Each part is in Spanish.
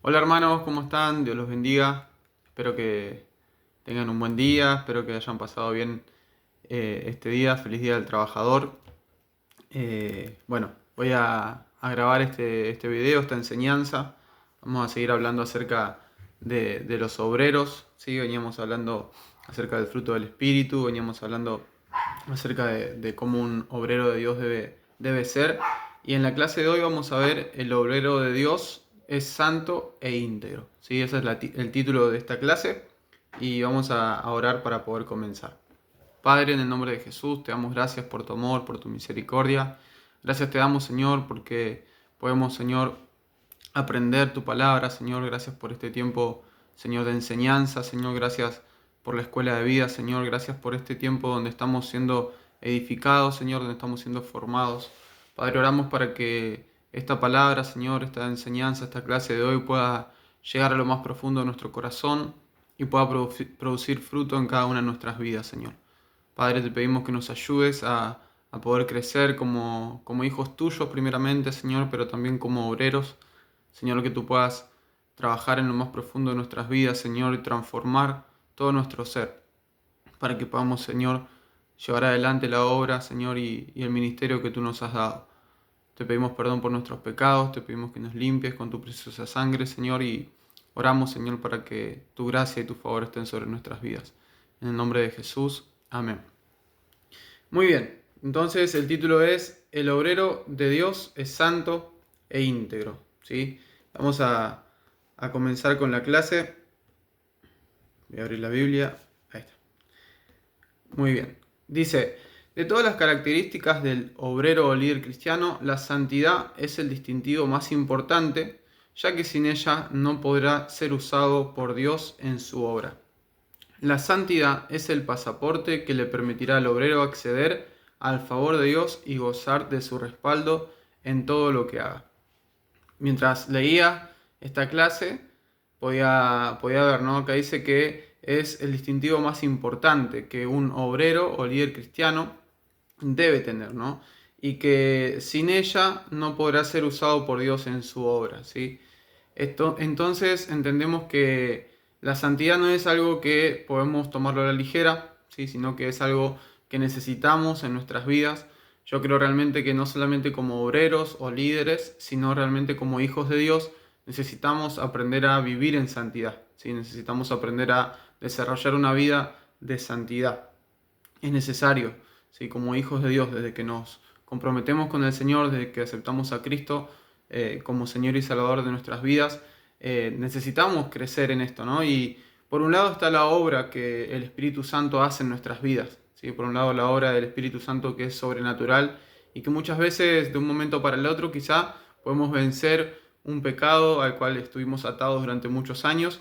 Hola hermanos, ¿cómo están? Dios los bendiga. Espero que tengan un buen día, espero que hayan pasado bien este día. Feliz Día del Trabajador. Bueno, voy a grabar este video, esta enseñanza. Vamos a seguir hablando acerca de los obreros. ¿Sí? Veníamos hablando acerca del fruto del Espíritu, veníamos hablando acerca de cómo un obrero de Dios debe ser. Y en la clase de hoy vamos a ver el obrero de Dios es santo e íntegro. ¿Sí? Ese es el título de esta clase y vamos a orar para poder comenzar. Padre, en el nombre de Jesús, te damos gracias por tu amor, por tu misericordia. Gracias te damos, Señor, porque podemos, Señor, aprender tu palabra, Señor. Gracias por este tiempo, Señor, de enseñanza. Señor, gracias por la escuela de vida, Señor. Gracias por este tiempo donde estamos siendo edificados, Señor, donde estamos siendo formados. Padre, oramos para que esta palabra, Señor, esta enseñanza, esta clase de hoy pueda llegar a lo más profundo de nuestro corazón y pueda producir fruto en cada una de nuestras vidas, Señor. Padre, te pedimos que nos ayudes a poder crecer como hijos tuyos primeramente, Señor, pero también como obreros. Señor, que tú puedas trabajar en lo más profundo de nuestras vidas, Señor, y transformar todo nuestro ser, para que podamos, Señor, llevar adelante la obra, Señor, y el ministerio que tú nos has dado. Te pedimos perdón por nuestros pecados, te pedimos que nos limpies con tu preciosa sangre, Señor, y oramos, Señor, para que tu gracia y tu favor estén sobre nuestras vidas. En el nombre de Jesús, amén. Muy bien, entonces el título es El obrero de Dios es santo e íntegro, ¿sí? Vamos a comenzar con la clase. Voy a abrir la Biblia. Ahí está. Muy bien. Dice, de todas las características del obrero o líder cristiano, la santidad es el distintivo más importante, ya que sin ella no podrá ser usado por Dios en su obra. La santidad es el pasaporte que le permitirá al obrero acceder al favor de Dios y gozar de su respaldo en todo lo que haga. Mientras leía esta clase, podía ver, ¿no? Que dice que es el distintivo más importante que un obrero o líder cristiano debe tener, ¿no? Y que sin ella no podrá ser usado por Dios en su obra, ¿sí? Entonces entendemos que la santidad no es algo que podemos tomarlo a la ligera, ¿sí? Sino que es algo que necesitamos en nuestras vidas. Yo creo realmente que no solamente como obreros o líderes, sino realmente como hijos de Dios, necesitamos aprender a vivir en santidad, ¿sí? Necesitamos aprender a desarrollar una vida de santidad. Es necesario, ¿sí? Como hijos de Dios, desde que nos comprometemos con el Señor, desde que aceptamos a Cristo como Señor y Salvador de nuestras vidas, necesitamos crecer en esto, ¿no? Y por un lado está la obra que el Espíritu Santo hace en nuestras vidas, ¿sí? Por un lado la obra del Espíritu Santo que es sobrenatural y que muchas veces de un momento para el otro quizá podemos vencer un pecado al cual estuvimos atados durante muchos años,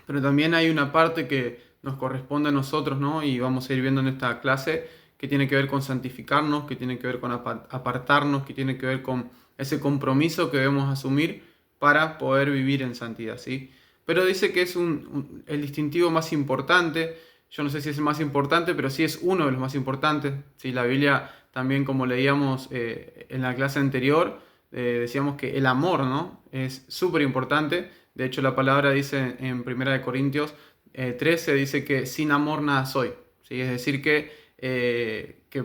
pero también hay una parte que nos corresponde a nosotros, ¿no? Y vamos a ir viendo en esta clase que tiene que ver con santificarnos, que tiene que ver con apartarnos, que tiene que ver con ese compromiso que debemos asumir para poder vivir en santidad, ¿sí? Pero dice que es el distintivo más importante. Yo no sé si es el más importante, pero sí es uno de los más importantes, ¿sí? La Biblia también, como leíamos en la clase anterior, decíamos que el amor, ¿no? Es súper importante. De hecho, la palabra dice en 1 Corintios 13, dice que sin amor nada soy, ¿sí? Es decir, que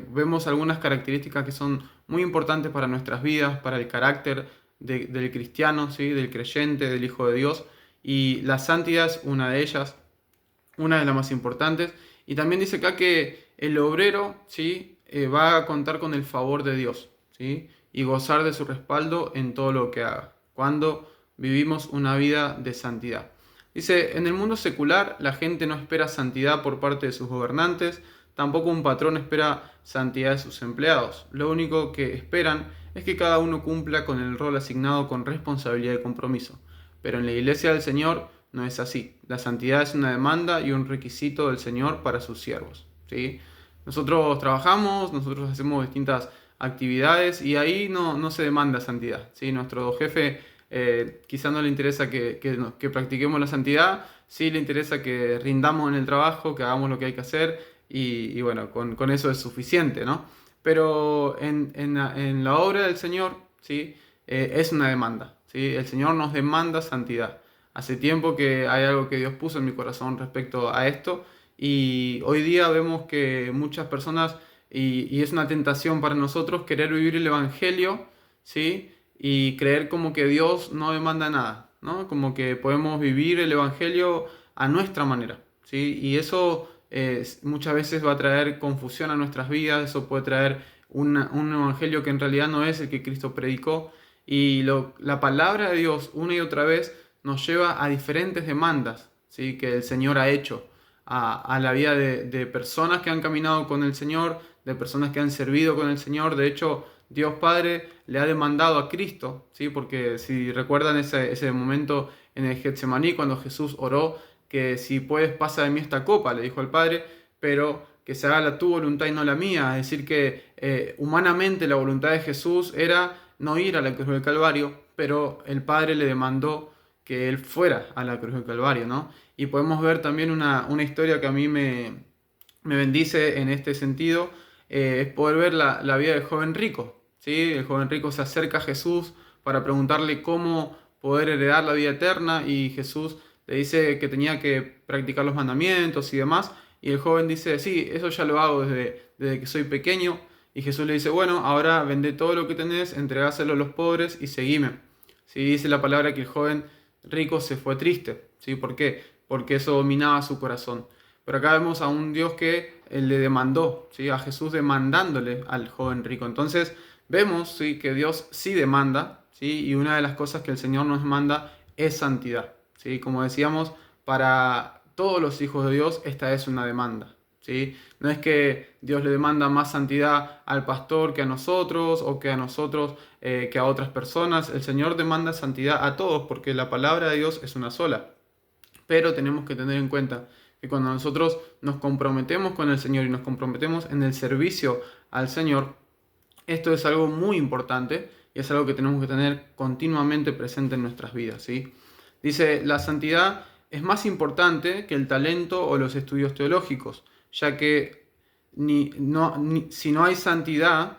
vemos algunas características que son muy importantes para nuestras vidas, para el carácter del cristiano, ¿sí? Del creyente, del Hijo de Dios. Y la santidad es una de ellas, una de las más importantes. Y también dice acá que el obrero, ¿sí? Va a contar con el favor de Dios, ¿sí? Y gozar de su respaldo en todo lo que haga, cuando vivimos una vida de santidad. Dice, en el mundo secular la gente no espera santidad por parte de sus gobernantes, tampoco un patrón espera santidad de sus empleados. Lo único que esperan es que cada uno cumpla con el rol asignado con responsabilidad y compromiso. Pero en la iglesia del Señor no es así. La santidad es una demanda y un requisito del Señor para sus siervos, ¿sí? Nosotros trabajamos, nosotros hacemos distintas actividades y ahí no se demanda santidad, ¿sí? Nuestro jefe quizá no le interesa que practiquemos la santidad, sí le interesa que rindamos en el trabajo, que hagamos lo que hay que hacer y bueno, con eso es suficiente, ¿no? Pero en la obra del Señor, ¿sí? Es una demanda, ¿sí? El Señor nos demanda santidad. Hace tiempo que hay algo que Dios puso en mi corazón respecto a esto y hoy día vemos que muchas personas, y es una tentación para nosotros, querer vivir el Evangelio, ¿sí? Y creer como que Dios no demanda nada, ¿no? Como que podemos vivir el Evangelio a nuestra manera, ¿sí? Y eso muchas veces va a traer confusión a nuestras vidas, eso puede traer un Evangelio que en realidad no es el que Cristo predicó. Y la palabra de Dios una y otra vez nos lleva a diferentes demandas, ¿sí? Que el Señor ha hecho a la vida de personas que han caminado con el Señor, de personas que han servido con el Señor. De hecho, Dios Padre le ha demandado a Cristo, ¿sí? Porque si recuerdan ese momento en el Getsemaní, cuando Jesús oró, que si puedes pasa de mí esta copa, le dijo al Padre, pero que se haga tu voluntad y no la mía. Es decir, que humanamente la voluntad de Jesús era no ir a la cruz del Calvario, pero el Padre le demandó que él fuera a la cruz del Calvario, ¿no? Y podemos ver también una historia que a mí me bendice en este sentido, es poder ver la vida del joven rico, ¿sí? El joven rico se acerca a Jesús para preguntarle cómo poder heredar la vida eterna y Jesús le dice que tenía que practicar los mandamientos y demás, y el joven dice, sí, eso ya lo hago desde que soy pequeño, y Jesús le dice, bueno, ahora vende todo lo que tenés, entregáselo a los pobres y seguime. ¿Sí? Dice la palabra que el joven rico se fue triste, ¿sí? ¿Por qué? Porque eso dominaba su corazón. Pero acá vemos a un Dios que le demandó, ¿sí? A Jesús demandándole al joven rico. Entonces vemos, ¿sí? Que Dios sí demanda, ¿sí? Y una de las cosas que el Señor nos manda es santidad, ¿sí? Como decíamos, para todos los hijos de Dios esta es una demanda, ¿sí? No es que Dios le demanda más santidad al pastor que a nosotros o que a nosotros que a otras personas. El Señor demanda santidad a todos porque la palabra de Dios es una sola. Pero tenemos que tener en cuenta que cuando nosotros nos comprometemos con el Señor y nos comprometemos en el servicio al Señor, esto es algo muy importante y es algo que tenemos que tener continuamente presente en nuestras vidas, ¿sí? Dice, la santidad es más importante que el talento o los estudios teológicos, ya que si no hay santidad,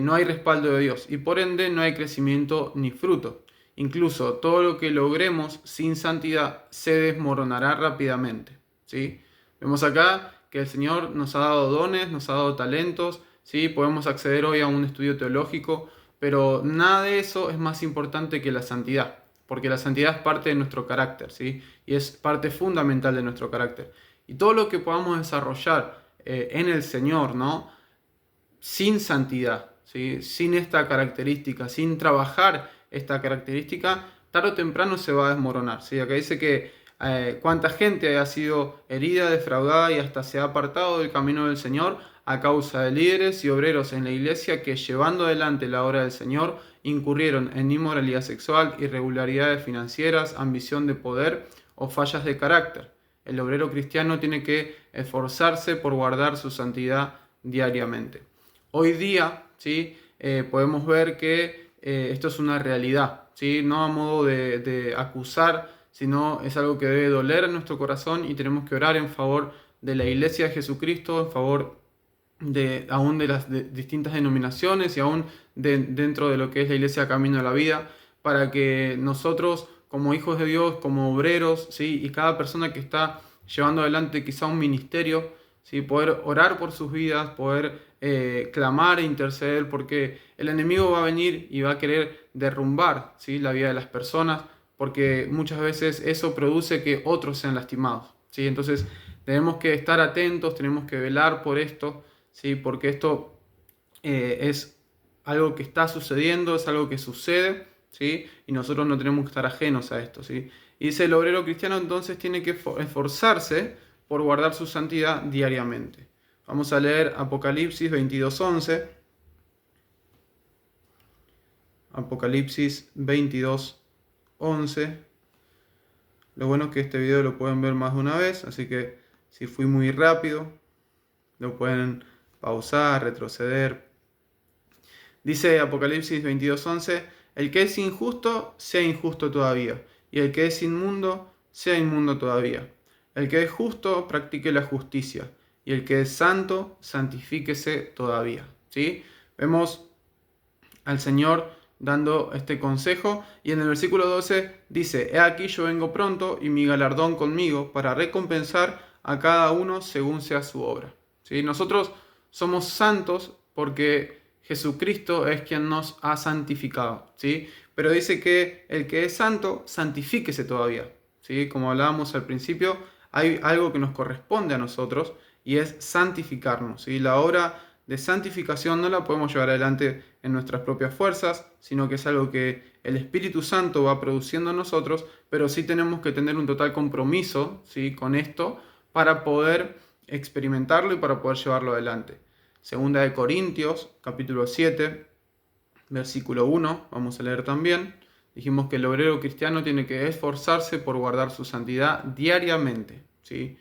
no hay respaldo de Dios y por ende no hay crecimiento ni fruto. Incluso todo lo que logremos sin santidad se desmoronará rápidamente, ¿sí? Vemos acá que el Señor nos ha dado dones, nos ha dado talentos, ¿sí? Podemos acceder hoy a un estudio teológico, pero nada de eso es más importante que la santidad, porque la santidad es parte de nuestro carácter, ¿sí? Y es parte fundamental de nuestro carácter. Y todo lo que podamos desarrollar en el Señor, ¿no? Sin santidad, ¿sí? Sin esta característica, sin trabajar esta característica, tarde o temprano se va a desmoronar, ¿sí? Acá dice que cuánta gente ha sido herida, defraudada y hasta se ha apartado del camino del Señor a causa de líderes y obreros en la iglesia que, llevando adelante la obra del Señor, incurrieron en inmoralidad sexual, irregularidades financieras, ambición de poder o fallas de carácter. El obrero cristiano tiene que esforzarse por guardar su santidad diariamente. Hoy día, ¿sí? Podemos ver que esto es una realidad, ¿sí? No a modo de acusar, sino es algo que debe doler en nuestro corazón y tenemos que orar en favor de la Iglesia de Jesucristo, en favor aún de las distintas denominaciones y aún dentro de lo que es la Iglesia Camino a la Vida, para que nosotros como hijos de Dios, como obreros, ¿sí? Y cada persona que está llevando adelante quizá un ministerio, ¿sí? Poder orar por sus vidas, poder clamar e interceder, porque el enemigo va a venir y va a querer derrumbar, ¿sí? La vida de las personas, porque muchas veces eso produce que otros sean lastimados, ¿sí? Entonces tenemos que estar atentos, tenemos que velar por esto, ¿sí? Porque esto es algo que está sucediendo, es algo que sucede, ¿sí? Y nosotros no tenemos que estar ajenos a esto, ¿sí? Y dice, el obrero cristiano entonces tiene que esforzarse por guardar su santidad diariamente. Vamos a leer Apocalipsis 22:11. Apocalipsis 22:11. Lo bueno es que este video lo pueden ver más de una vez, así que si fui muy rápido, lo pueden pausar, retroceder. Dice Apocalipsis 22:11, el que es injusto, sea injusto todavía, y el que es inmundo, sea inmundo todavía. El que es justo, practique la justicia, y el que es santo, santifíquese todavía. ¿Sí? Vemos al Señor dando este consejo. Y en el versículo 12 dice: He aquí yo vengo pronto y mi galardón conmigo para recompensar a cada uno según sea su obra. ¿Sí? Nosotros somos santos porque Jesucristo es quien nos ha santificado. ¿Sí? Pero dice que el que es santo, santifíquese todavía. ¿Sí? Como hablábamos al principio, hay algo que nos corresponde a nosotros y es santificarnos. ¿Sí? La obra de santificación no la podemos llevar adelante en nuestras propias fuerzas, sino que es algo que el Espíritu Santo va produciendo en nosotros, pero sí tenemos que tener un total compromiso, ¿sí?, con esto para poder experimentarlo y para poder llevarlo adelante. Segunda de Corintios, capítulo 7, versículo 1, vamos a leer también. Dijimos que el obrero cristiano tiene que esforzarse por guardar su santidad diariamente, ¿sí?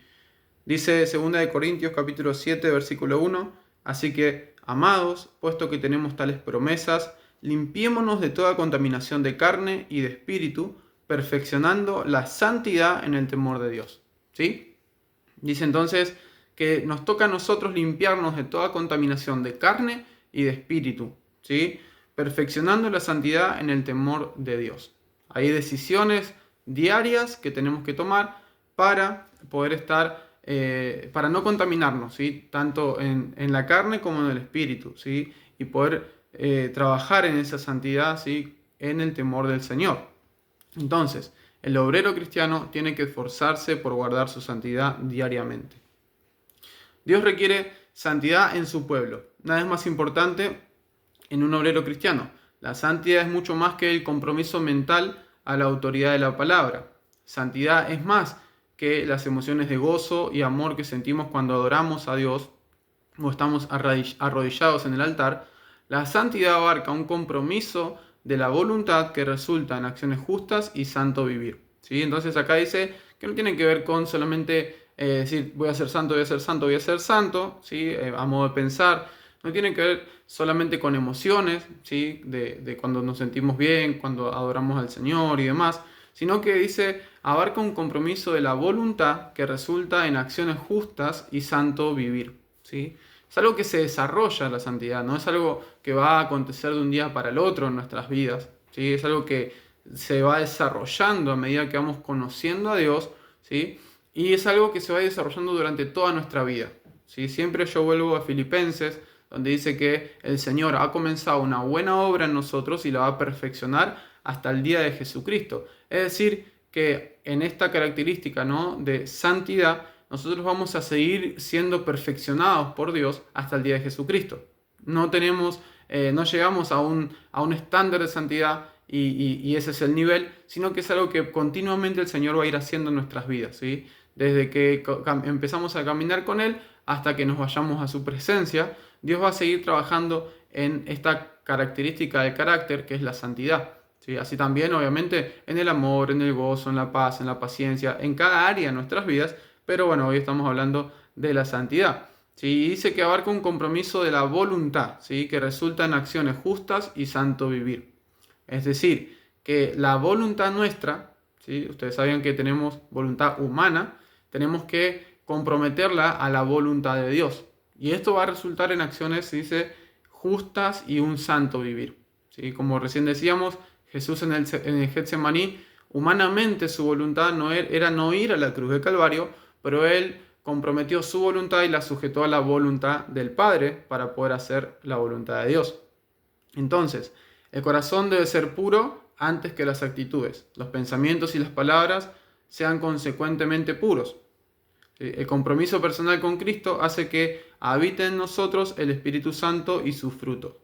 Dice 2 de Corintios capítulo 7, versículo 1, así que, amados, puesto que tenemos tales promesas, limpiémonos de toda contaminación de carne y de espíritu, perfeccionando la santidad en el temor de Dios. ¿Sí? Dice entonces que nos toca a nosotros limpiarnos de toda contaminación de carne y de espíritu, ¿sí?, perfeccionando la santidad en el temor de Dios. Hay decisiones diarias que tenemos que tomar para poder estar, para no contaminarnos, ¿sí?, tanto en la carne como en el espíritu, ¿sí?, y poder trabajar en esa santidad, ¿sí?, en el temor del Señor. Entonces, el obrero cristiano tiene que esforzarse por guardar su santidad diariamente. Dios requiere santidad en su pueblo. Nada es más importante en un obrero cristiano. La santidad es mucho más que el compromiso mental a la autoridad de la palabra. Santidad es más que las emociones de gozo y amor que sentimos cuando adoramos a Dios o estamos arrodillados en el altar. La santidad abarca un compromiso de la voluntad que resulta en acciones justas y santo vivir. ¿Sí? Entonces acá dice que no tiene que ver con solamente decir voy a ser santo, voy a ser santo, voy a ser santo, ¿sí?, a modo de pensar. No tiene que ver solamente con emociones, ¿sí?, de cuando nos sentimos bien, cuando adoramos al Señor y demás, sino que dice abarca un compromiso de la voluntad que resulta en acciones justas y santo vivir. ¿Sí? Es algo que se desarrolla la santidad, no es algo que va a acontecer de un día para el otro en nuestras vidas, ¿sí? Es algo que se va desarrollando a medida que vamos conociendo a Dios, ¿sí? Y es algo que se va desarrollando durante toda nuestra vida, ¿sí? Siempre yo vuelvo a Filipenses, donde dice que el Señor ha comenzado una buena obra en nosotros y la va a perfeccionar hasta el día de Jesucristo. Es decir, que en esta característica, ¿no?, de santidad, nosotros vamos a seguir siendo perfeccionados por Dios hasta el día de Jesucristo. No llegamos a un estándar de santidad y ese es el nivel, sino que es algo que continuamente el Señor va a ir haciendo en nuestras vidas, ¿sí? Desde que empezamos a caminar con Él hasta que nos vayamos a su presencia, Dios va a seguir trabajando en esta característica del carácter que es la santidad. ¿Sí? Así también, obviamente, en el amor, en el gozo, en la paz, en la paciencia, en cada área de nuestras vidas. Pero bueno, hoy estamos hablando de la santidad. ¿Sí? Dice que abarca un compromiso de la voluntad, ¿sí?, que resulta en acciones justas y santo vivir. Es decir, que la voluntad nuestra, ¿sí?, ustedes saben que tenemos voluntad humana, tenemos que comprometerla a la voluntad de Dios. Y esto va a resultar en acciones, se dice, justas y un santo vivir. ¿Sí? Como recién decíamos, Jesús en el Getsemaní, humanamente su voluntad era no ir a la cruz del Calvario, pero Él comprometió su voluntad y la sujetó a la voluntad del Padre para poder hacer la voluntad de Dios. Entonces, el corazón debe ser puro antes que las actitudes. Los pensamientos y las palabras sean consecuentemente puros. El compromiso personal con Cristo hace que habite en nosotros el Espíritu Santo y su fruto.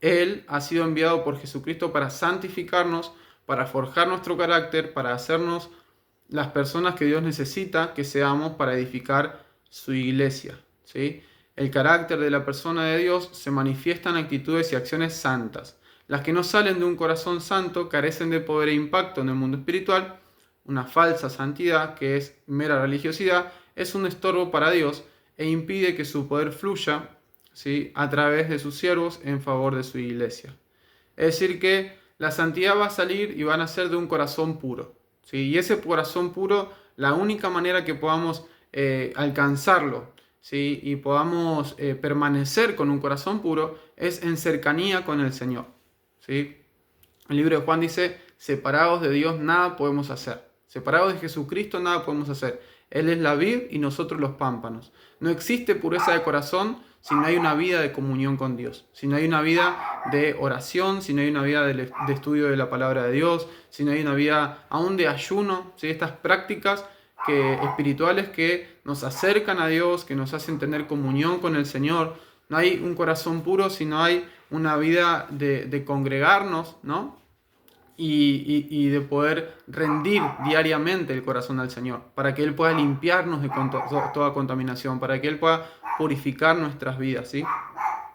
Él ha sido enviado por Jesucristo para santificarnos, para forjar nuestro carácter, para hacernos las personas que Dios necesita que seamos para edificar su iglesia. ¿Sí? El carácter de la persona de Dios se manifiesta en actitudes y acciones santas. Las que no salen de un corazón santo carecen de poder e impacto en el mundo espiritual. Una falsa santidad, que es mera religiosidad, es un estorbo para Dios e impide que su poder fluya, ¿sí?, a través de sus siervos en favor de su iglesia. Es decir que la santidad va a salir y va a nacer de un corazón puro, ¿sí? Y ese corazón puro, la única manera que podamos alcanzarlo, ¿sí?, y podamos permanecer con un corazón puro es en cercanía con el Señor, ¿sí? El libro de Juan dice, separados de Dios nada podemos hacer. Separados de Jesucristo nada podemos hacer. Él es la vid y nosotros los pámpanos. No existe pureza de corazón si no hay una vida de comunión con Dios, si no hay una vida de oración, si no hay una vida de estudio de la palabra de Dios, si no hay una vida aún de ayuno, ¿sí? Estas prácticas espirituales que nos acercan a Dios, que nos hacen tener comunión con el Señor. No hay un corazón puro si no hay una vida de congregarnos, ¿no? Y de poder rendir diariamente el corazón al Señor, para que Él pueda limpiarnos de toda contaminación, para que Él pueda purificar nuestras vidas, ¿sí?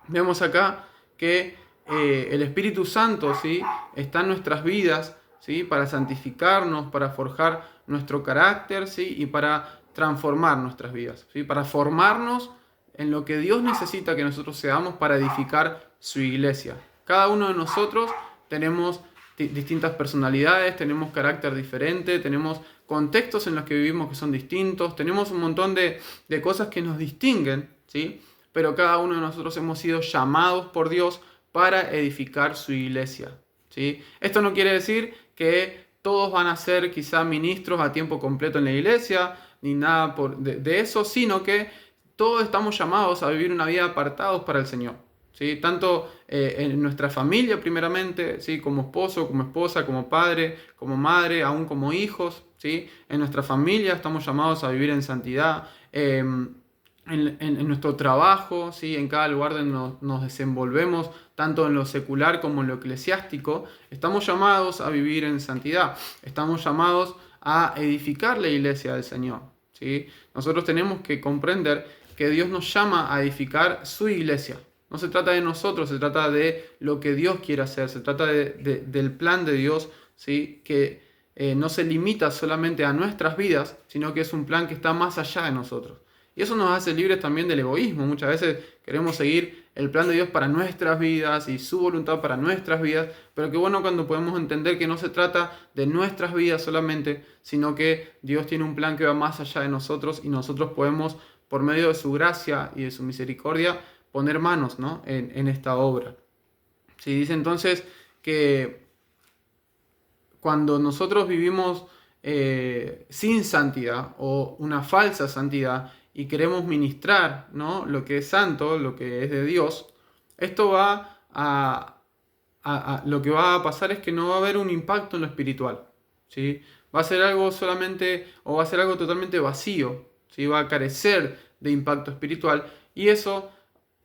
Vemos acá que el Espíritu Santo, ¿sí?, está en nuestras vidas, ¿sí?, para santificarnos, para forjar nuestro carácter, ¿sí?, y para transformar nuestras vidas, ¿sí?, para formarnos en lo que Dios necesita que nosotros seamos para edificar su iglesia. Cada uno de nosotros tenemos distintas personalidades, tenemos carácter diferente, tenemos contextos en los que vivimos que son distintos, tenemos un montón de cosas que nos distinguen, ¿sí? Pero cada uno de nosotros hemos sido llamados por Dios para edificar su iglesia, ¿sí? Esto no quiere decir que todos van a ser quizá ministros a tiempo completo en la iglesia, ni nada de eso, sino que todos estamos llamados a vivir una vida apartados para el Señor, ¿sí? Tanto en nuestra familia primeramente, ¿sí?, como esposo, como esposa, como padre, como madre, aún como hijos, ¿sí? En nuestra familia estamos llamados a vivir en santidad, en nuestro trabajo, ¿sí?, en cada lugar donde nos desenvolvemos, tanto en lo secular como en lo eclesiástico, estamos llamados a vivir en santidad, estamos llamados a edificar la iglesia del Señor, ¿sí? Nosotros tenemos que comprender que Dios nos llama a edificar su iglesia. No se trata de nosotros, se trata de lo que Dios quiere hacer, se trata del plan de Dios, ¿sí?, que no se limita solamente a nuestras vidas, sino que es un plan que está más allá de nosotros. Y eso nos hace libres también del egoísmo. Muchas veces queremos seguir el plan de Dios para nuestras vidas y su voluntad para nuestras vidas, pero qué bueno cuando podemos entender que no se trata de nuestras vidas solamente, sino que Dios tiene un plan que va más allá de nosotros y nosotros podemos, por medio de su gracia y de su misericordia, poner manos, ¿no?, en esta obra. Se dice entonces que cuando nosotros vivimos sin santidad o una falsa santidad y queremos ministrar, ¿no?, lo que es santo, lo que es de Dios, esto lo que va a pasar es que no va a haber un impacto en lo espiritual, ¿sí? Va a ser algo solamente, o va a ser algo totalmente vacío, ¿sí? Va a carecer de impacto espiritual, y eso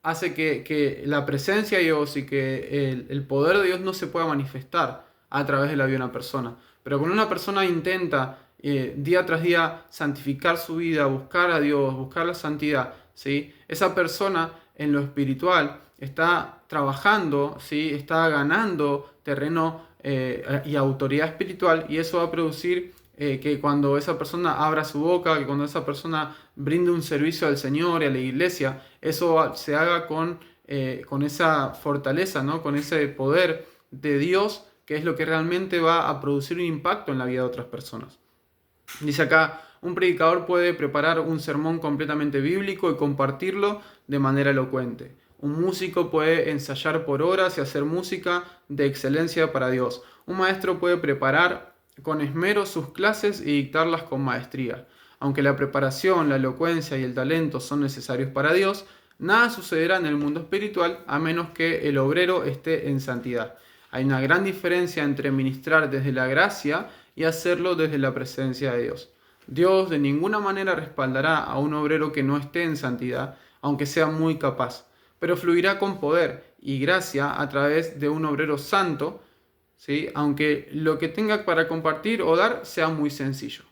hace que la presencia de Dios y que el poder de Dios no se pueda manifestar a través de la vida de una persona. Pero cuando una persona intenta día tras día santificar su vida, buscar a Dios, buscar la santidad, ¿sí?, esa persona en lo espiritual está trabajando, ¿sí?, está ganando terreno y autoridad espiritual, y eso va a producir que cuando esa persona abra su boca, que cuando esa persona brinde un servicio al Señor y a la iglesia, eso se haga con esa fortaleza, ¿no?, con ese poder de Dios, que es lo que realmente va a producir un impacto en la vida de otras personas. Dice acá, un predicador puede preparar un sermón completamente bíblico y compartirlo de manera elocuente. Un músico puede ensayar por horas y hacer música de excelencia para Dios. Un maestro puede preparar con esmero sus clases y dictarlas con maestría. Aunque la preparación, la elocuencia y el talento son necesarios para Dios, nada sucederá en el mundo espiritual a menos que el obrero esté en santidad. Hay una gran diferencia entre ministrar desde la gracia y hacerlo desde la presencia de Dios. Dios de ninguna manera respaldará a un obrero que no esté en santidad, aunque sea muy capaz, pero fluirá con poder y gracia a través de un obrero santo, ¿sí?, aunque lo que tenga para compartir o dar sea muy sencillo,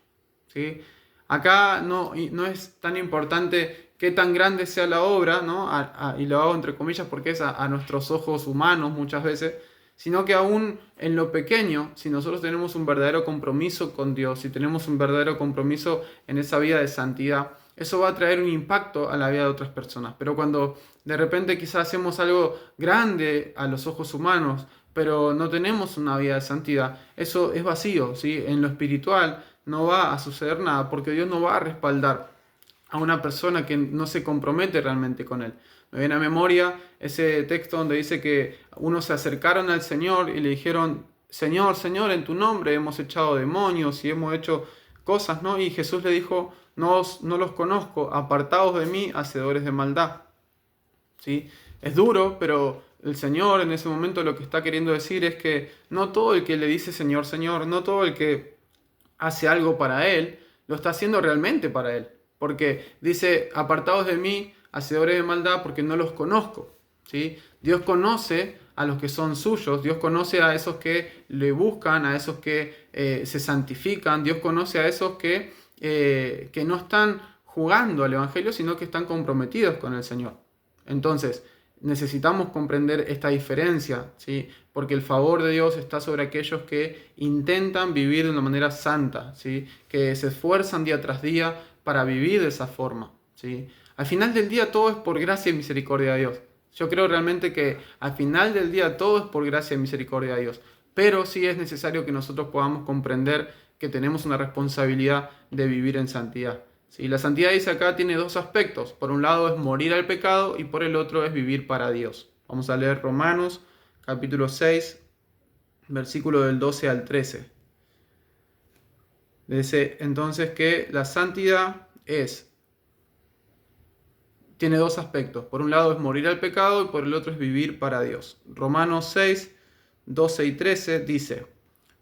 ¿sí? Acá no es tan importante qué tan grande sea la obra, ¿no?, y lo hago entre comillas porque es a nuestros ojos humanos muchas veces, sino que aún en lo pequeño, si nosotros tenemos un verdadero compromiso con Dios, si tenemos un verdadero compromiso en esa vida de santidad, eso va a traer un impacto a la vida de otras personas. Pero cuando de repente quizás hacemos algo grande a los ojos humanos, pero no tenemos una vida de santidad, eso es vacío, ¿sí? En lo espiritual no va a suceder nada, porque Dios no va a respaldar a una persona que no se compromete realmente con Él. Me viene a memoria ese texto donde dice que unos se acercaron al Señor y le dijeron, Señor, Señor, en tu nombre hemos echado demonios y hemos hecho cosas, ¿no? Y Jesús le dijo, no los conozco, apartaos de mí, hacedores de maldad. ¿Sí? Es duro, pero el Señor en ese momento lo que está queriendo decir es que no todo el que le dice Señor, Señor, no todo el que hace algo para Él, lo está haciendo realmente para Él. Porque dice, apartados de mí, hacedores de maldad, porque no los conozco. ¿Sí? Dios conoce a los que son suyos, Dios conoce a esos que le buscan, a esos que se santifican, Dios conoce a esos que no están jugando al Evangelio, sino que están comprometidos con el Señor. Entonces, necesitamos comprender esta diferencia, ¿sí? Porque el favor de Dios está sobre aquellos que intentan vivir de una manera santa, ¿sí? Que se esfuerzan día tras día para vivir de esa forma, ¿sí? Al final del día todo es por gracia y misericordia de Dios. Yo creo realmente que al final del día todo es por gracia y misericordia de Dios. Pero sí es necesario que nosotros podamos comprender que tenemos una responsabilidad de vivir en santidad. ¿Sí? La santidad, dice acá, tiene dos aspectos. Por un lado es morir al pecado y por el otro es vivir para Dios. Vamos a leer Romanos capítulo 6, versículo del 12 al 13. Dice entonces que la santidad tiene dos aspectos. Por un lado es morir al pecado y por el otro es vivir para Dios. Romanos 6, 12 y 13 dice: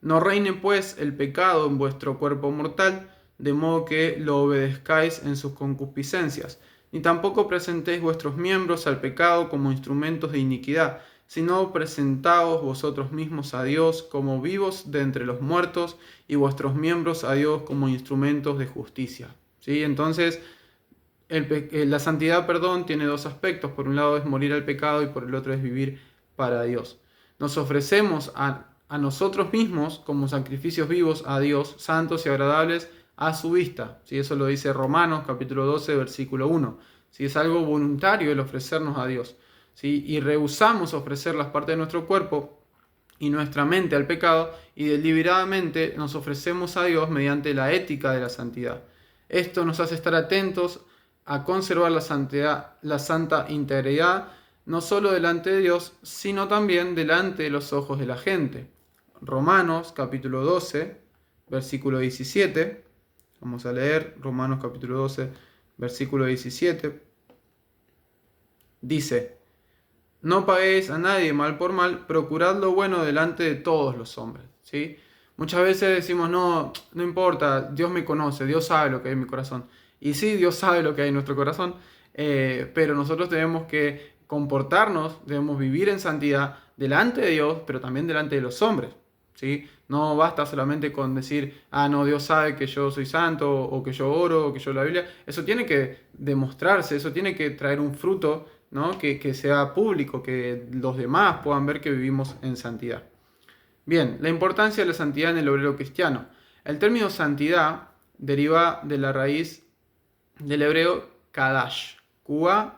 No reine pues el pecado en vuestro cuerpo mortal, de modo que lo obedezcáis en sus concupiscencias, ni tampoco presentéis vuestros miembros al pecado como instrumentos de iniquidad, sino presentaos vosotros mismos a Dios como vivos de entre los muertos y vuestros miembros a Dios como instrumentos de justicia. ¿Sí? Entonces, la santidad, tiene dos aspectos. Por un lado es morir al pecado y por el otro es vivir para Dios. Nos ofrecemos a nosotros mismos como sacrificios vivos a Dios, santos y agradables a su vista. ¿Sí? Eso lo dice Romanos capítulo 12, versículo 1. ¿Sí? Es algo voluntario el ofrecernos a Dios. ¿Sí? Y rehusamos ofrecer las partes de nuestro cuerpo y nuestra mente al pecado y deliberadamente nos ofrecemos a Dios mediante la ética de la santidad. Esto nos hace estar atentos a conservar la santidad, la santa integridad, no solo delante de Dios, sino también delante de los ojos de la gente. Romanos capítulo 12, versículo 17. Vamos a leer Romanos capítulo 12, versículo 17. Dice: No paguéis a nadie mal por mal, procurad lo bueno delante de todos los hombres. ¿Sí? Muchas veces decimos, no importa, Dios me conoce, Dios sabe lo que hay en mi corazón. Y sí, Dios sabe lo que hay en nuestro corazón, pero nosotros tenemos que comportarnos, debemos vivir en santidad delante de Dios, pero también delante de los hombres. ¿Sí? No basta solamente con decir, no, Dios sabe que yo soy santo, o que yo oro, o que yo leo la Biblia. Eso tiene que demostrarse, eso tiene que traer un fruto, ¿no? Que sea público, que los demás puedan ver que vivimos en santidad. Bien, la importancia de la santidad en el obrero cristiano. El término santidad deriva de la raíz del hebreo kadash, Q-A-D-A-S-H,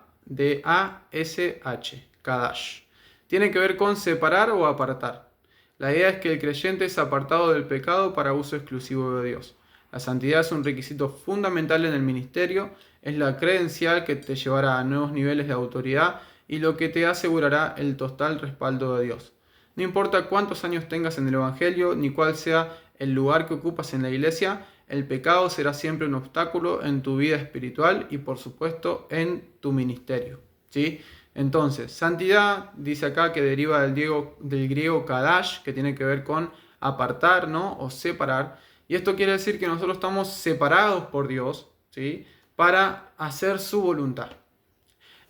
kadash. Tiene que ver con separar o apartar. La idea es que el creyente es apartado del pecado para uso exclusivo de Dios. La santidad es un requisito fundamental en el ministerio, es la credencial que te llevará a nuevos niveles de autoridad y lo que te asegurará el total respaldo de Dios. No importa cuántos años tengas en el Evangelio, ni cuál sea el lugar que ocupas en la iglesia, el pecado será siempre un obstáculo en tu vida espiritual y por supuesto en tu ministerio. ¿Sí? Entonces, santidad dice acá que deriva del griego kadash, que tiene que ver con apartar, ¿no? O separar. Y esto quiere decir que nosotros estamos separados por Dios, ¿sí? Para hacer su voluntad.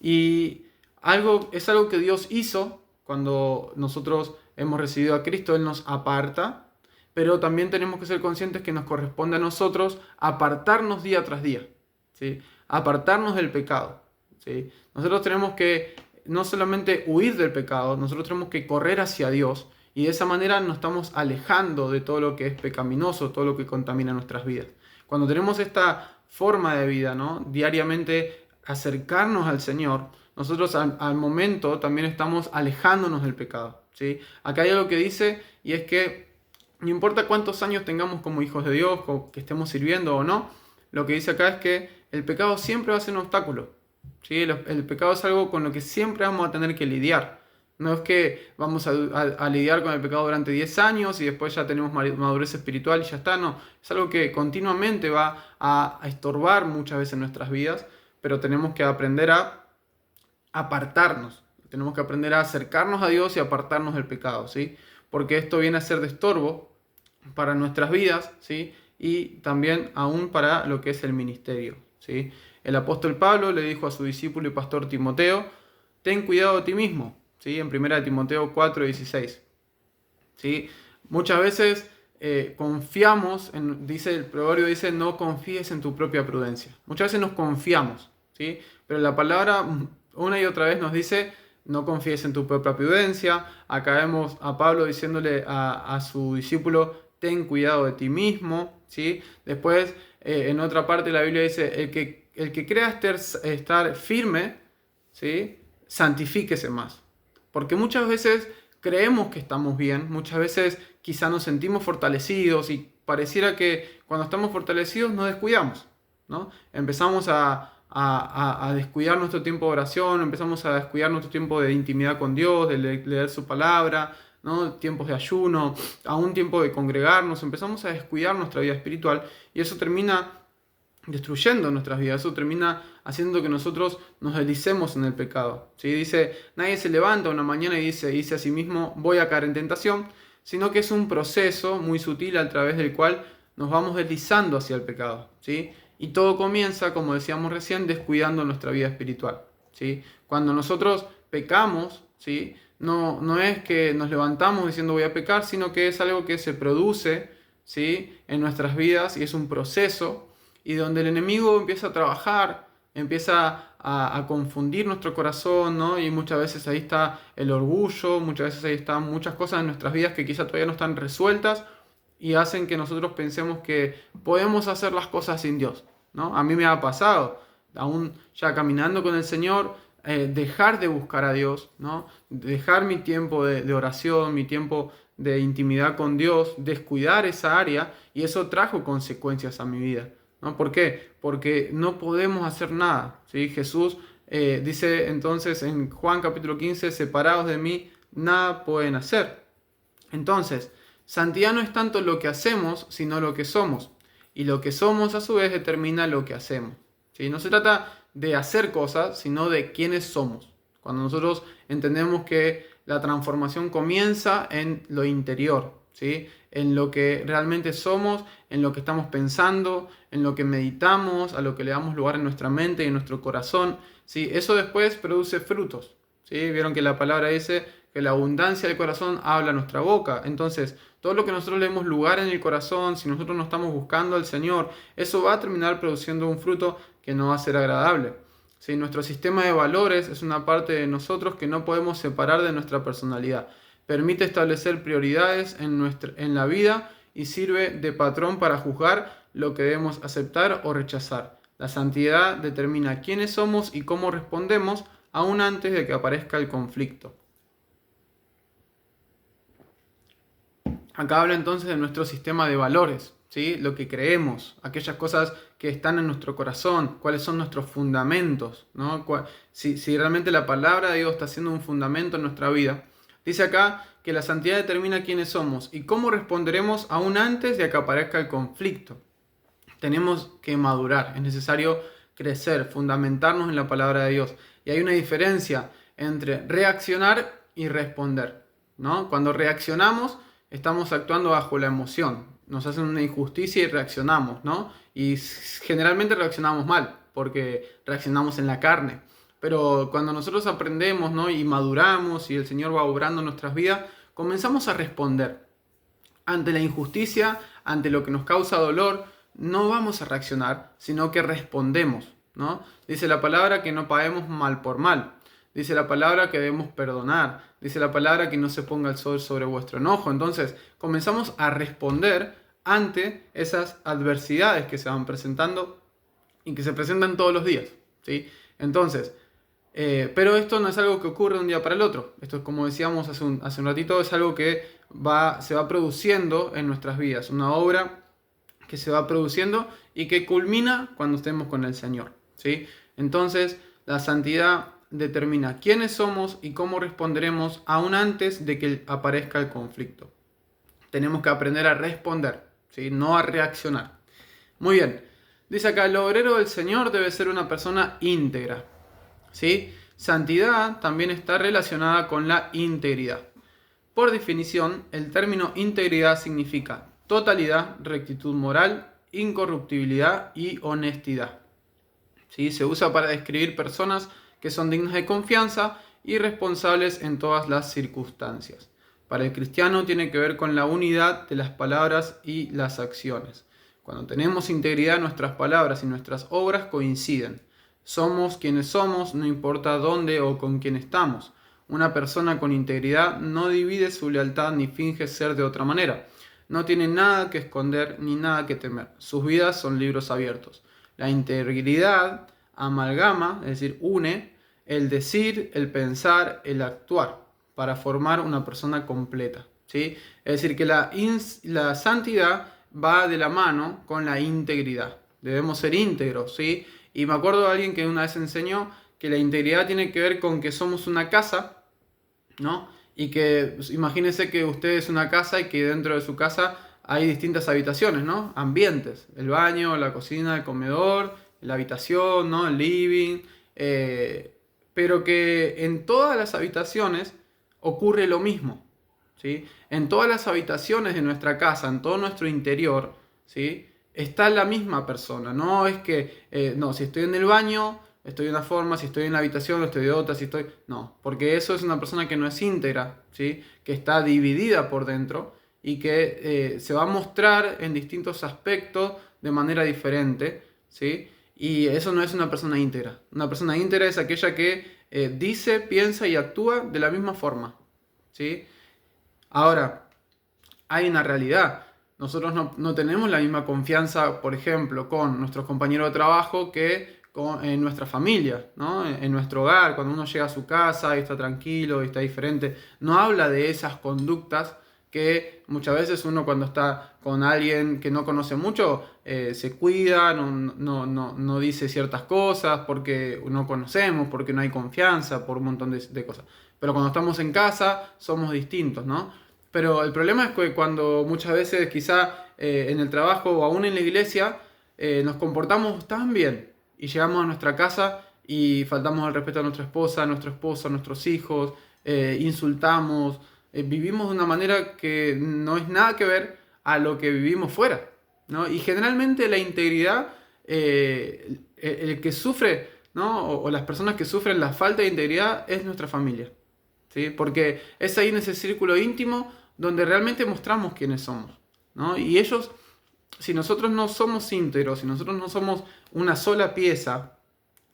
Y es algo que Dios hizo cuando nosotros hemos recibido a Cristo. Él nos aparta, pero también tenemos que ser conscientes que nos corresponde a nosotros apartarnos día tras día, ¿sí? Apartarnos del pecado, ¿sí? Nosotros tenemos que no solamente huir del pecado, nosotros tenemos que correr hacia Dios y de esa manera nos estamos alejando de todo lo que es pecaminoso, todo lo que contamina nuestras vidas. Cuando tenemos esta forma de vida, ¿no? Diariamente acercarnos al Señor, nosotros al momento también estamos alejándonos del pecado, ¿sí? Acá hay algo que dice y es que no importa cuántos años tengamos como hijos de Dios, o que estemos sirviendo o no, lo que dice acá es que el pecado siempre va a ser un obstáculo. ¿Sí? El pecado es algo con lo que siempre vamos a tener que lidiar. No es que vamos a lidiar con el pecado durante 10 años y después ya tenemos madurez espiritual y ya está. No, es algo que continuamente va a estorbar muchas veces en nuestras vidas, pero tenemos que aprender a apartarnos. Tenemos que aprender a acercarnos a Dios y apartarnos del pecado, ¿sí? Porque esto viene a ser de estorbo para nuestras vidas, ¿sí? Y también aún para lo que es el ministerio, ¿sí? El apóstol Pablo le dijo a su discípulo y pastor Timoteo: ten cuidado de ti mismo, ¿sí? En 1 Timoteo 4:16, ¿sí? Muchas veces confiamos, dice el proverbio, dice: no confíes en tu propia prudencia. Muchas veces nos confiamos, ¿sí? Pero la palabra una y otra vez nos dice: no confíes en tu propia prudencia. Acá vemos a Pablo diciéndole a su discípulo: ten cuidado de ti mismo, ¿sí? Después, en otra parte de la Biblia dice: el que crea estar firme, ¿sí? Santifíquese más. Porque muchas veces creemos que estamos bien, muchas veces quizá nos sentimos fortalecidos y pareciera que cuando estamos fortalecidos nos descuidamos, ¿no? Empezamos a descuidar nuestro tiempo de oración, empezamos a descuidar nuestro tiempo de intimidad con Dios, de leer su palabra, ¿no? Tiempos de ayuno, aún tiempo de congregarnos, empezamos a descuidar nuestra vida espiritual y eso termina destruyendo nuestras vidas, eso termina haciendo que nosotros nos deslicemos en el pecado, ¿sí? Dice: nadie se levanta una mañana y dice a sí mismo: voy a caer en tentación, sino que es un proceso muy sutil a través del cual nos vamos deslizando hacia el pecado, ¿sí? Y todo comienza, como decíamos recién, descuidando nuestra vida espiritual, ¿sí? Cuando nosotros pecamos, ¿sí? No es que nos levantamos diciendo voy a pecar, sino que es algo que se produce, ¿sí? En nuestras vidas y es un proceso, y donde el enemigo empieza a trabajar, empieza a confundir nuestro corazón, ¿no? Y muchas veces ahí está el orgullo, muchas veces ahí están muchas cosas en nuestras vidas que quizá todavía no están resueltas y hacen que nosotros pensemos que podemos hacer las cosas sin Dios, ¿no? A mí me ha pasado, aún ya caminando con el Señor, dejar de buscar a Dios, ¿no? Dejar mi tiempo de oración, mi tiempo de intimidad con Dios, descuidar esa área, y eso trajo consecuencias a mi vida, ¿no? ¿Por qué? Porque no podemos hacer nada, ¿sí? Jesús dice entonces en Juan capítulo 15: separados de mí, nada pueden hacer. Entonces, santidad no es tanto lo que hacemos, sino lo que somos. Y lo que somos, a su vez, determina lo que hacemos, ¿sí? No se trata de hacer cosas, sino de quiénes somos. Cuando nosotros entendemos que la transformación comienza en lo interior, ¿sí? En lo que realmente somos, en lo que estamos pensando, en lo que meditamos, a lo que le damos lugar en nuestra mente y en nuestro corazón, ¿sí? Eso después produce frutos, ¿sí? Vieron que la palabra dice que la abundancia del corazón habla nuestra boca. Entonces, todo lo que nosotros le demos lugar en el corazón, si nosotros no estamos buscando al Señor, eso va a terminar produciendo un fruto que no va a ser agradable. ¿Sí? Nuestro sistema de valores es una parte de nosotros que no podemos separar de nuestra personalidad. Permite establecer prioridades en la vida y sirve de patrón para juzgar lo que debemos aceptar o rechazar. La santidad determina quiénes somos y cómo respondemos aún antes de que aparezca el conflicto. Acá habla entonces de nuestro sistema de valores, ¿sí? Lo que creemos, aquellas cosas que están en nuestro corazón, cuáles son nuestros fundamentos, ¿no? Si realmente la palabra de Dios está siendo un fundamento en nuestra vida. Dice acá que la santidad determina quiénes somos y cómo responderemos aún antes de que aparezca el conflicto. Tenemos que madurar, es necesario crecer, fundamentarnos en la palabra de Dios. Y hay una diferencia entre reaccionar y responder, ¿no? Cuando reaccionamos, estamos actuando bajo la emoción. Nos hacen una injusticia y reaccionamos, ¿no? Y generalmente reaccionamos mal, porque reaccionamos en la carne. Pero cuando nosotros aprendemos, ¿no? Y maduramos y el Señor va obrando en nuestras vidas, comenzamos a responder. Ante la injusticia, ante lo que nos causa dolor, no vamos a reaccionar, sino que respondemos, ¿no? Dice la palabra que no paguemos mal por mal. Dice la palabra que debemos perdonar. Dice la palabra que no se ponga el sol sobre vuestro enojo. Entonces, comenzamos a responder ante esas adversidades que se van presentando y que se presentan todos los días, ¿sí? Entonces, pero esto no es algo que ocurre de un día para el otro. Esto es, como decíamos hace un ratito, es algo que se va produciendo en nuestras vidas. Una obra que se va produciendo y que culmina cuando estemos con el Señor, ¿sí? Entonces, la santidad determina quiénes somos y cómo responderemos aún antes de que aparezca el conflicto. Tenemos que aprender a responder, ¿sí? No a reaccionar. Muy bien. Dice acá, el obrero del Señor debe ser una persona íntegra, ¿sí? Santidad también está relacionada con la integridad. Por definición, el término integridad significa totalidad, rectitud moral, incorruptibilidad y honestidad. ¿Sí? Se usa para describir personas que son dignas de confianza y responsables en todas las circunstancias. Para el cristiano tiene que ver con la unidad de las palabras y las acciones. Cuando tenemos integridad, nuestras palabras y nuestras obras coinciden. Somos quienes somos, no importa dónde o con quién estamos. Una persona con integridad no divide su lealtad ni finge ser de otra manera. No tiene nada que esconder ni nada que temer. Sus vidas son libros abiertos. La integridad amalgama, es decir, une el decir, el pensar, el actuar para formar una persona completa, ¿sí? Es decir, que la santidad va de la mano con la integridad. Debemos ser íntegros, ¿sí? Y me acuerdo de alguien que una vez enseñó que la integridad tiene que ver con que somos una casa, ¿no? Y que pues, imagínense que usted es una casa y que dentro de su casa hay distintas habitaciones, ¿no? Ambientes, el baño, la cocina, el comedor, la habitación, ¿no? El living, pero que en todas las habitaciones ocurre lo mismo, ¿sí? En todas las habitaciones de nuestra casa, en todo nuestro interior, ¿sí? Está la misma persona, no es que, no, si estoy en el baño, estoy de una forma, si estoy en la habitación, estoy de otra, si estoy... No, porque eso es una persona que no es íntegra, ¿sí? Que está dividida por dentro y que se va a mostrar en distintos aspectos de manera diferente, ¿sí? Y eso no es una persona íntegra. Una persona íntegra es aquella que dice, piensa y actúa de la misma forma, ¿sí? Ahora, hay una realidad. Nosotros no tenemos la misma confianza, por ejemplo, con nuestros compañeros de trabajo que en nuestra familia, ¿no? En nuestro hogar, cuando uno llega a su casa y está tranquilo y está diferente. No habla de esas conductas que muchas veces uno cuando está con alguien que no conoce mucho se cuida, no dice ciertas cosas porque no conocemos, porque no hay confianza, por un montón de cosas. Pero cuando estamos en casa somos distintos, ¿no? Pero el problema es que cuando muchas veces quizá en el trabajo o aún en la iglesia nos comportamos tan bien y llegamos a nuestra casa y faltamos el respeto a nuestra esposa, a nuestro esposo, a nuestros hijos, insultamos, vivimos de una manera que no es nada que ver a lo que vivimos fuera, ¿no? Y generalmente la integridad, el que sufre, ¿no? O las personas que sufren la falta de integridad es nuestra familia, ¿sí? Porque es ahí en ese círculo íntimo donde realmente mostramos quiénes somos, ¿no? Y ellos, si nosotros no somos íntegros, si nosotros no somos una sola pieza,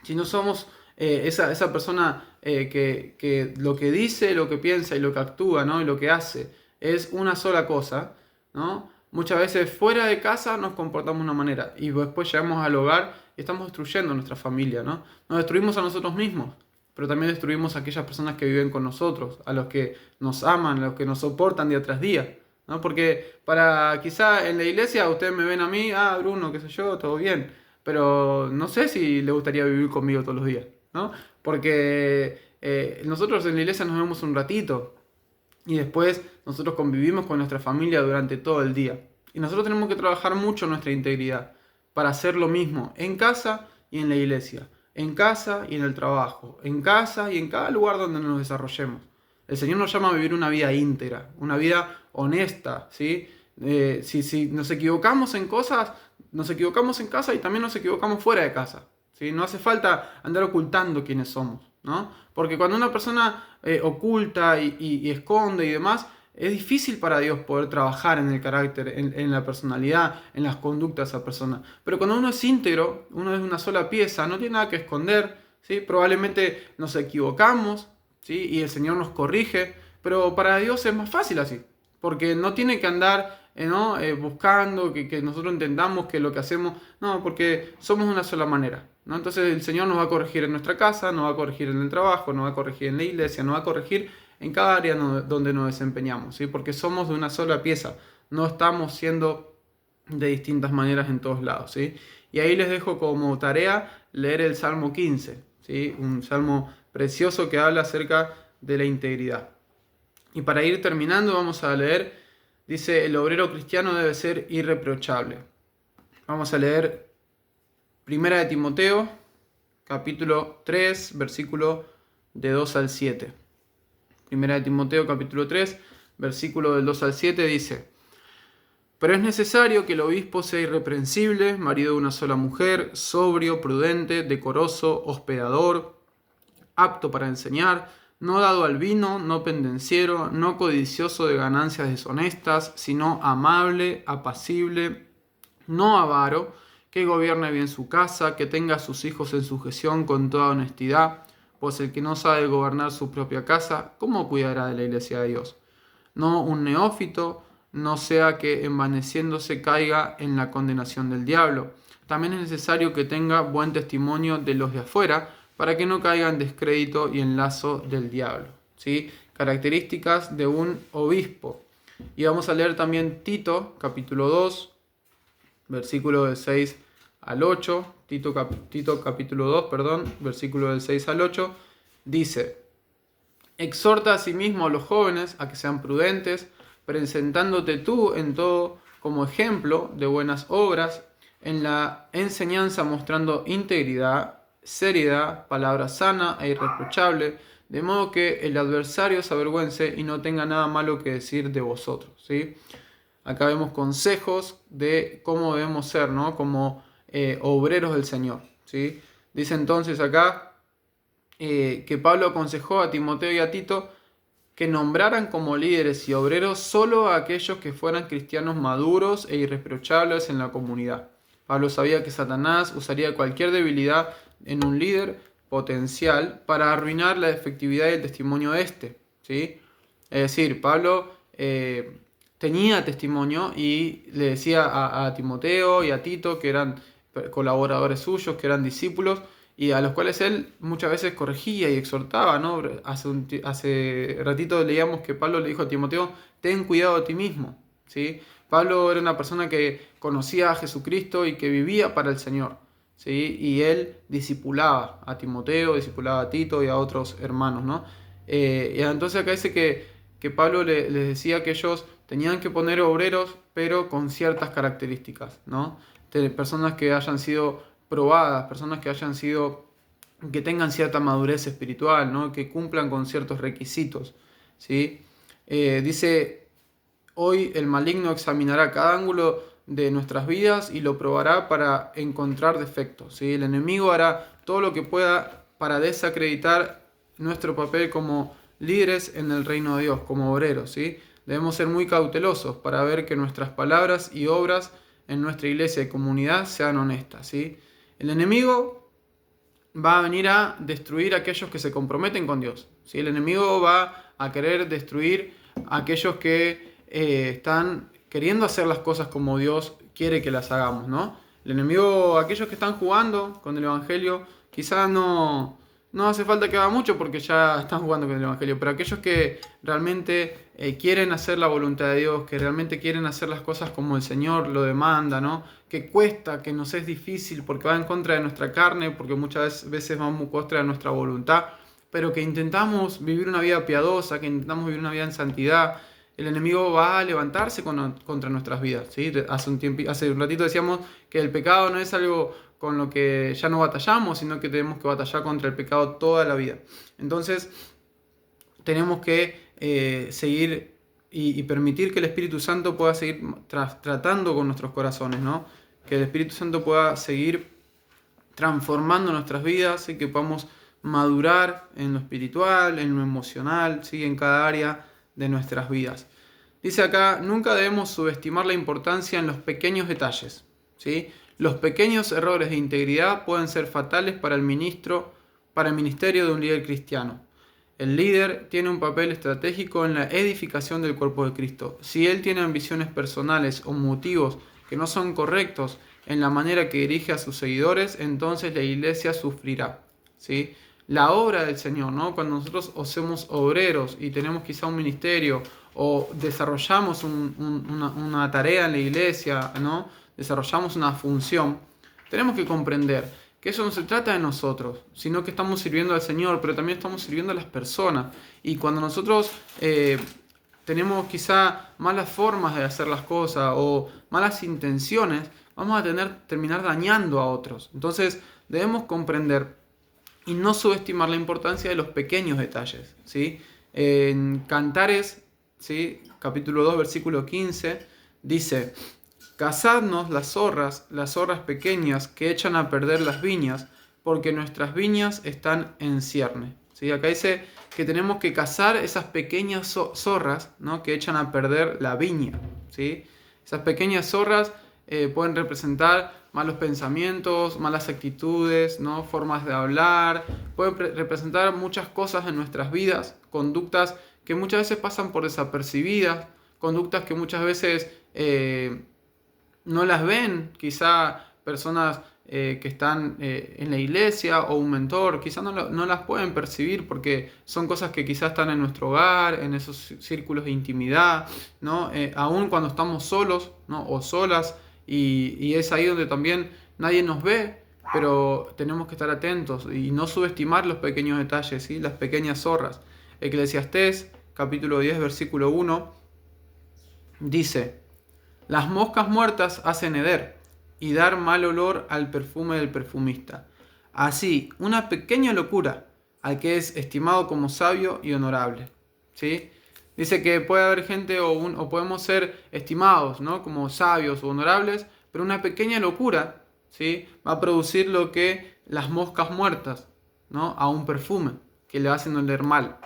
si no somos esa persona que lo que dice, lo que piensa y lo que actúa, ¿no? Y lo que hace es una sola cosa, ¿no? Muchas veces fuera de casa nos comportamos de una manera y después llegamos al hogar y estamos destruyendo a nuestra familia, ¿no? Nos destruimos a nosotros mismos, pero también destruimos a aquellas personas que viven con nosotros, a los que nos aman, a los que nos soportan día tras día, ¿no? Porque para quizá en la iglesia ustedes me ven a mí, Bruno, qué sé yo, todo bien, pero no sé si le gustaría vivir conmigo todos los días, ¿no? Porque nosotros en la iglesia nos vemos un ratito y después nosotros convivimos con nuestra familia durante todo el día. Y nosotros tenemos que trabajar mucho nuestra integridad para hacer lo mismo en casa y en la iglesia, en casa y en el trabajo, en casa y en cada lugar donde nos desarrollemos. El Señor nos llama a vivir una vida íntegra, una vida honesta, ¿sí? Si nos equivocamos en cosas, nos equivocamos en casa y también nos equivocamos fuera de casa, ¿sí? No hace falta andar ocultando quiénes somos, ¿no? Porque cuando una persona oculta y esconde y demás, es difícil para Dios poder trabajar en el carácter, en la personalidad, en las conductas de esa persona. Pero cuando uno es íntegro, uno es una sola pieza, no tiene nada que esconder, ¿sí? Probablemente nos equivocamos, ¿sí? Y el Señor nos corrige, pero para Dios es más fácil así, porque no tiene que andar buscando que nosotros entendamos que lo que hacemos, no, porque somos una sola manera, ¿no? Entonces el Señor nos va a corregir en nuestra casa, nos va a corregir en el trabajo, nos va a corregir en la iglesia, nos va a corregir en cada área donde nos desempeñamos, ¿sí? Porque somos de una sola pieza, no estamos siendo de distintas maneras en todos lados, ¿sí? Y ahí les dejo como tarea leer el Salmo 15, ¿sí? Un salmo precioso que habla acerca de la integridad. Y para ir terminando vamos a leer, dice, el obrero cristiano debe ser irreprochable. Vamos a leer 1 de Timoteo, capítulo 3, versículo de 2 al 7. 1 de Timoteo, capítulo 3, versículo del 2 al 7 dice: pero es necesario que el obispo sea irreprensible, marido de una sola mujer, sobrio, prudente, decoroso, hospedador, apto para enseñar, no dado al vino, no pendenciero, no codicioso de ganancias deshonestas, sino amable, apacible, no avaro, que gobierne bien su casa, que tenga a sus hijos en sujeción con toda honestidad, pues el que no sabe gobernar su propia casa, ¿cómo cuidará de la iglesia de Dios? No un neófito, no sea que envaneciéndose caiga en la condenación del diablo. También es necesario que tenga buen testimonio de los de afuera, para que no caiga en descrédito y en lazo del diablo, ¿sí? Características de un obispo. Y vamos a leer también Tito, capítulo 2, versículo del 6 al 8. Tito capítulo 2, versículo del 6 al 8. Dice: exhorta asimismo a los jóvenes a que sean prudentes, presentándote tú en todo como ejemplo de buenas obras, en la enseñanza mostrando integridad, seriedad, palabra sana e irreprochable, de modo que el adversario se avergüence y no tenga nada malo que decir de vosotros, ¿sí? Acá vemos consejos de cómo debemos ser, ¿no? Como obreros del Señor, ¿sí? Dice entonces acá que Pablo aconsejó a Timoteo y a Tito que nombraran como líderes y obreros solo a aquellos que fueran cristianos maduros e irreprochables en la comunidad. Pablo sabía que Satanás usaría cualquier debilidad en un líder potencial para arruinar la efectividad y el testimonio de este, ¿sí? Es decir, Pablo tenía testimonio y le decía a Timoteo y a Tito, que eran colaboradores suyos, que eran discípulos, y a los cuales él muchas veces corregía y exhortaba, ¿no? Hace ratito leíamos que Pablo le dijo a Timoteo: ten cuidado de ti mismo, ¿sí? Pablo era una persona que conocía a Jesucristo y que vivía para el Señor, ¿sí? Y él discipulaba a Timoteo, discipulaba a Tito y a otros hermanos, ¿no? Y entonces acá dice que Pablo les decía que ellos tenían que poner obreros, pero con ciertas características, ¿no? Personas que hayan sido probadas, personas que tengan cierta madurez espiritual, ¿no? Que cumplan con ciertos requisitos, ¿sí? Dice: hoy el maligno examinará cada ángulo de nuestras vidas y lo probará para encontrar defectos, ¿sí? El enemigo hará todo lo que pueda para desacreditar nuestro papel como líderes en el reino de Dios, como obreros, ¿sí? Debemos ser muy cautelosos para ver que nuestras palabras y obras en nuestra iglesia y comunidad sean honestas, ¿sí? El enemigo va a venir a destruir a aquellos que se comprometen con Dios, ¿sí? El enemigo va a querer destruir a aquellos que están queriendo hacer las cosas como Dios quiere que las hagamos, ¿no? El enemigo, aquellos que están jugando con el Evangelio, quizás no hace falta que haga mucho porque ya están jugando con el Evangelio, pero aquellos que realmente quieren hacer la voluntad de Dios, que realmente quieren hacer las cosas como el Señor lo demanda, ¿no? Que cuesta, que nos es difícil porque va en contra de nuestra carne, porque muchas veces va en contra de nuestra voluntad, pero que intentamos vivir una vida piadosa, que intentamos vivir una vida en santidad. El enemigo va a levantarse contra nuestras vidas, ¿sí? Hace un ratito decíamos que el pecado no es algo con lo que ya no batallamos, sino que tenemos que batallar contra el pecado toda la vida. Entonces, tenemos que seguir y permitir que el Espíritu Santo pueda seguir tratando con nuestros corazones, ¿no? Que el Espíritu Santo pueda seguir transformando nuestras vidas y que podamos madurar en lo espiritual, en lo emocional, ¿sí? En cada área de nuestras vidas. Dice acá: nunca debemos subestimar la importancia en los pequeños detalles, ¿sí? Los pequeños errores de integridad pueden ser fatales para el ministerio de un líder cristiano. El líder tiene un papel estratégico en la edificación del cuerpo de Cristo. Si él tiene ambiciones personales o motivos que no son correctos en la manera que dirige a sus seguidores, entonces la iglesia sufrirá, ¿sí? La obra del Señor, ¿no? Cuando nosotros somos obreros y tenemos quizá un ministerio o desarrollamos una tarea en la iglesia, ¿no? desarrollamos una función, tenemos que comprender que eso no se trata de nosotros, sino que estamos sirviendo al Señor, pero también estamos sirviendo a las personas. Y cuando nosotros tenemos quizá malas formas de hacer las cosas o malas intenciones, vamos a terminar dañando a otros. Entonces debemos comprender y no subestimar la importancia de los pequeños detalles, ¿sí? En Cantares, ¿sí? Capítulo 2, versículo 15, dice: cazadnos las zorras pequeñas que echan a perder las viñas, porque nuestras viñas están en cierne. ¿Sí? Acá dice que tenemos que cazar esas pequeñas zorras, ¿no? Que echan a perder la viña. ¿Sí? Esas pequeñas zorras pueden representar malos pensamientos, malas actitudes, ¿no? Formas de hablar, pueden representar muchas cosas en nuestras vidas, conductas que muchas veces pasan por desapercibidas, conductas que muchas veces no las ven, quizá personas que están en la iglesia o un mentor, quizá no las pueden percibir porque son cosas que quizás están en nuestro hogar, en esos círculos de intimidad, ¿no? Aún cuando estamos solos, ¿no? O solas, y es ahí donde también nadie nos ve, pero tenemos que estar atentos y no subestimar los pequeños detalles, ¿sí? Las pequeñas zorras. Eclesiastés, capítulo 10, versículo 1, dice: las moscas muertas hacen heder y dar mal olor al perfume del perfumista. Así, una pequeña locura al que es estimado como sabio y honorable. ¿Sí? Dice que puede haber gente o podemos ser estimados, ¿no? Como sabios o honorables, pero una pequeña locura, ¿sí? Va a producir lo que las moscas muertas, ¿no? A un perfume que le hacen oler mal.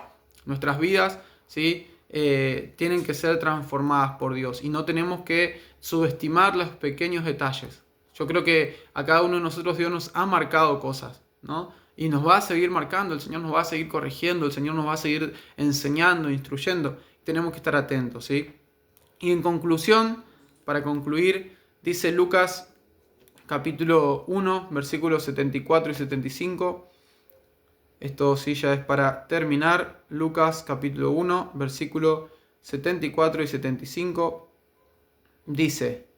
Nuestras vidas, ¿sí? Tienen que ser transformadas por Dios y no tenemos que subestimar los pequeños detalles. Yo creo que a cada uno de nosotros Dios nos ha marcado cosas, ¿no? Y nos va a seguir marcando, el Señor nos va a seguir corrigiendo, el Señor nos va a seguir enseñando, instruyendo. Tenemos que estar atentos, ¿sí? Y en conclusión, para concluir, dice Lucas capítulo 1, versículos 74 y 75. Esto sí ya es para terminar. Lucas capítulo 1, versículo 74 y 75. Dice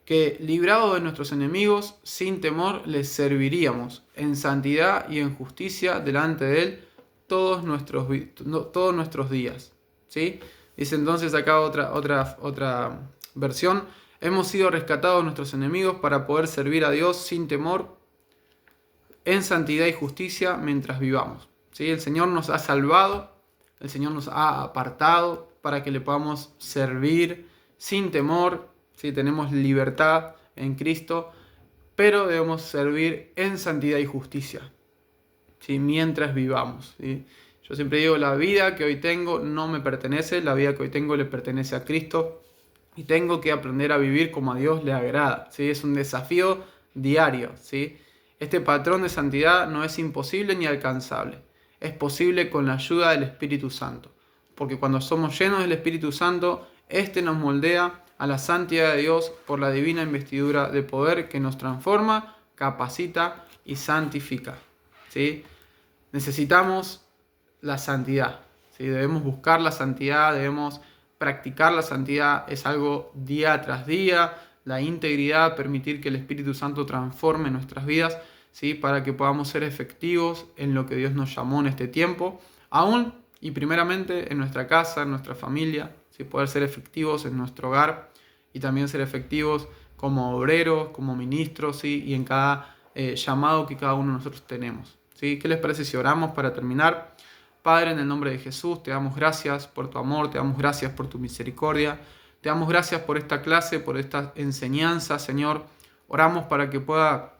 que librados de nuestros enemigos, sin temor les serviríamos, en santidad y en justicia delante de Él todos nuestros días. ¿Sí? Dice entonces acá otra versión: hemos sido rescatados de nuestros enemigos para poder servir a Dios sin temor, en santidad y justicia mientras vivamos. ¿Sí? El Señor nos ha salvado, el Señor nos ha apartado para que le podamos servir sin temor. ¿Sí? Tenemos libertad en Cristo, pero debemos servir en santidad y justicia, ¿sí? Mientras vivamos. ¿Sí? Yo siempre digo, la vida que hoy tengo no me pertenece, la vida que hoy tengo le pertenece a Cristo y tengo que aprender a vivir como a Dios le agrada. ¿Sí? Es un desafío diario. ¿Sí? Este patrón de santidad no es imposible ni alcanzable, es posible con la ayuda del Espíritu Santo, porque cuando somos llenos del Espíritu Santo, este nos moldea a la santidad de Dios por la divina investidura de poder que nos transforma, capacita y santifica. ¿Sí? Necesitamos la santidad. ¿Sí? Debemos buscar la santidad, debemos practicar la santidad. Es algo día tras día. La integridad, permitir que el Espíritu Santo transforme nuestras vidas, ¿sí? Para que podamos ser efectivos en lo que Dios nos llamó en este tiempo, aún y primeramente en nuestra casa, en nuestra familia, ¿sí? Poder ser efectivos en nuestro hogar y también ser efectivos como obreros, como ministros, ¿sí? Y en cada llamado que cada uno de nosotros tenemos. ¿Sí? ¿Qué les parece si oramos para terminar? Padre, en el nombre de Jesús, te damos gracias por tu amor, te damos gracias por tu misericordia, te damos gracias por esta clase, por esta enseñanza, Señor. Oramos para que pueda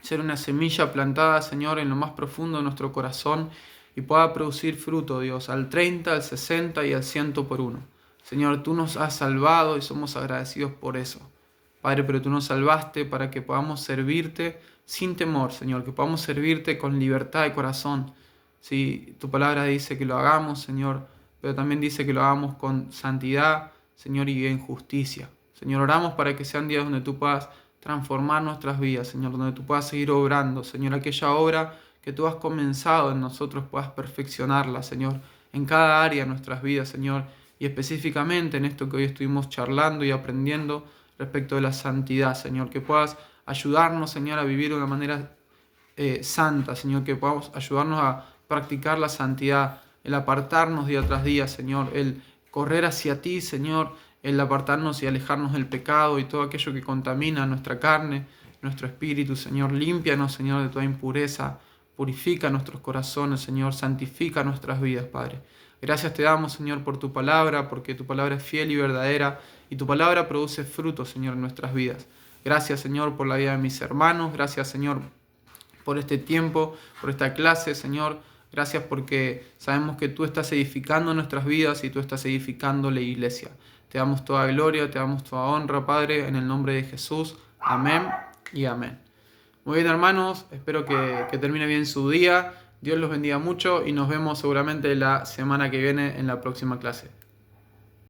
ser una semilla plantada, Señor, en lo más profundo de nuestro corazón y pueda producir fruto, Dios, al 30, al 60 y al 100 por uno. Señor, tú nos has salvado y somos agradecidos por eso. Padre, pero tú nos salvaste para que podamos servirte sin temor, Señor, que podamos servirte con libertad de corazón. Sí, tu palabra dice que lo hagamos, Señor, pero también dice que lo hagamos con santidad, Señor, y en justicia. Señor, oramos para que sean días donde tú puedas transformar nuestras vidas, Señor, donde tú puedas seguir obrando, Señor, aquella obra que tú has comenzado en nosotros puedas perfeccionarla, Señor, en cada área de nuestras vidas, Señor, y específicamente en esto que hoy estuvimos charlando y aprendiendo respecto de la santidad, Señor, que puedas ayudarnos, Señor, a vivir de una manera santa, Señor, que podamos ayudarnos a practicar la santidad, el apartarnos día tras día, Señor, el correr hacia ti, Señor, el apartarnos y alejarnos del pecado y todo aquello que contamina nuestra carne, nuestro espíritu, Señor. Límpianos, Señor, de toda impureza, purifica nuestros corazones, Señor, santifica nuestras vidas, Padre. Gracias te damos, Señor, por tu palabra, porque tu palabra es fiel y verdadera, y tu palabra produce fruto, Señor, en nuestras vidas. Gracias, Señor, por la vida de mis hermanos. Gracias, Señor, por este tiempo, por esta clase, Señor. Gracias porque sabemos que tú estás edificando nuestras vidas y tú estás edificando la iglesia. Te damos toda gloria, te damos toda honra, Padre, en el nombre de Jesús. Amén y amén. Muy bien, hermanos, espero que termine bien su día. Dios los bendiga mucho y nos vemos seguramente la semana que viene en la próxima clase.